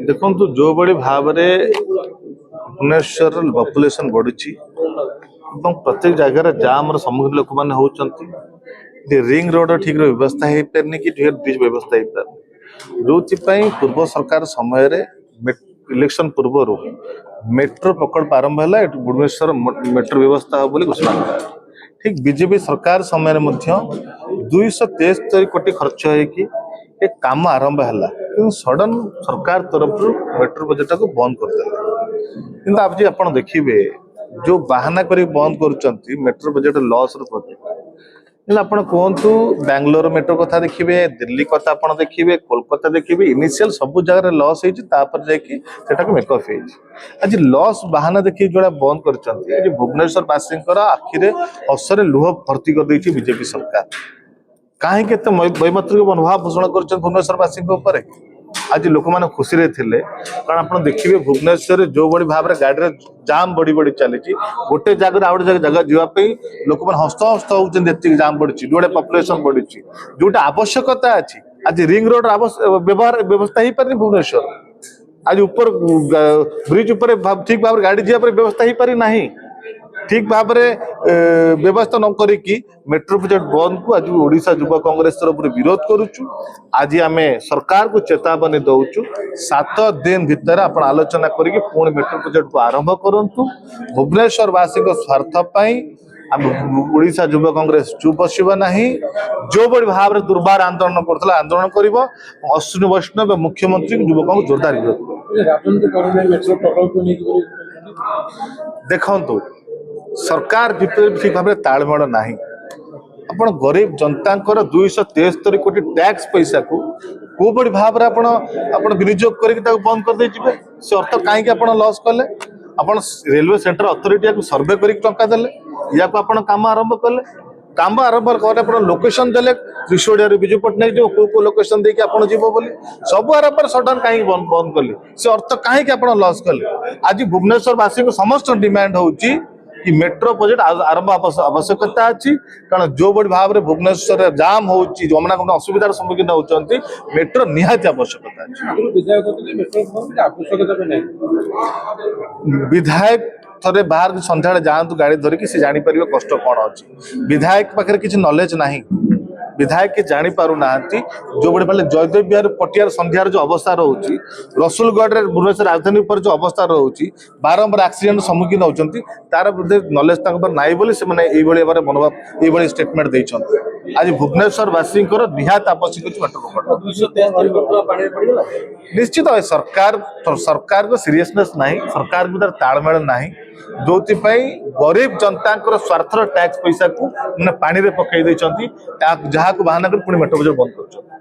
देखो जो बड़ी भाव में भुवनेश्वर पॉपुलेशन बढ़ी प्रत्येक जगह जाम सम्मुखीन लोक मैंने होती रिंग रोड ठीक व्यवस्था हो पारनी कि ब्रिज व्यवस्था हो पारनी जो पूर्व सरकार समय इलेक्शन पूर्व मेट्रो प्रकल्प आरंभ है भुवनेश्वर मेट्रो व्यवस्था हो घोषणा करा ठीक बीजेपी सरकार समय 273 कोटी खर्च हो काम आरंभ है सडन सरकार तरफ मेट्रो प्रोजेक्ट को बंद करदे आज आप देखिए जो बाहाना कर बंद कर मेट्रो प्रोजेक्ट लॉस प्रोजेक्ट आप कहतु बैंगलोर मेट्रो कथा देखिए दिल्ली कथा आप देखिए कोलकाता देखिए इनिशियल सब जगह लॉस होता मेकअप आज लॉस बाहाना देखिए जो बंद कर भुवनेश्वर वासी आखिरे हसरे लुह भर्ती कर बीजेपी सरकार कहीं वैमत्रिक मनोभाव पोषण कर भुवनेश्वर वासी आज लोक मैंने खुशी थे कारण आप देखिए भुवनेश्वर जो बड़ी भाव में गाड़ी जाम बढ़ी बढ़ी चली गोटे जगह आउ गोटे जगह जावाई लोक मैंने हस्त हस्त होती जाम बढ़ी जो पॉपुलेशन बढ़ी जोटा आवश्यकता अच्छी आज रिंग रोड व्यवहार व्यवस्था हो पारे भुवनेश्वर आज ऊपर ब्रिज उपर ठीक भाव गाड़ी जावाई व्यवस्था हो पारी ना ठीक भाव में व्यवस्था न करी मेट्रो प्रोजेक्ट बंद को आज ओडिशा युवा कांग्रेस तरफ विरोध करुचु आज आम सरकार को चेतावनी दौचु 7 दिन भितर आप आलोचना करी पुणी मेट्रो प्रोजेक्ट को आरंभ करूँ भुवनेश्वर वासी स्वार्थ ओडिशा युवा कांग्रेस चुप बसवा ना जो बड़ी भाव में दुर्बार आंदोलन करता आंदोलन कर अश्विनी वैष्णव मुख्यमंत्री युवकों को जोरदार विरोध देखु सरकार ठीक भाव तालमेल ना आप गरीब जनता 273 कोटी टैक्स पैसा को बड़ी भाव में विनियोग कर बंद कर से अर्थ कहीं लॉस कले आप रेलवे सेंटर अथॉरिटी को सर्वे कर टंका देले या काम आरंभ कले काम आरंभ कर लोकेशन देले त्रिशोड़िया विजु पट्टनायक जो को लोकेशन देके आप जीव बोली सब आरंभ सडन कहीं बंद कले से अर्थ कहीं लॉस कले आज भुवनेश्वर वासी को समस्त डिमांड होची कि मेट्रो प्रोजेक्ट आरंभ आवश्यकता अच्छी कारण जो बड़ी भाव में भुवनेश्वर जाम होची गमनागमन असुविधार सम्मुखीन होती मेट्रो निहाती आवश्यकता विधायक थे बाहर संध्या जातु गाड़ी धरिकी सी जापर कष्ट कौन अच्छी विधायक पाखे किसी नॉलेज ना विधायक के जानी पारु ना जो बड़े मतलब जयदेव बिहार पटियार संध्यार जो अवस्था रोचे रसुलगढ़ भुवनेश्वर राजधानी पर जो अवस्था रोचे बारंबार एक्सीडेंट सम्मुखीन होती तार नॉलेज ना मनोभाव ये स्टेटमेंट देते आज भुवनेश्वर वासी निहात आवश्यक निश्चित सरकार को सीरियसनेस ना सरकार भीतर तालमेल ना जो गरीब जनता स्वार्थर टैक्स पैसा को पानी में पकई जहाँ को बाहाना कर पुणी मेट्रो प्रोजेक्ट बंद कर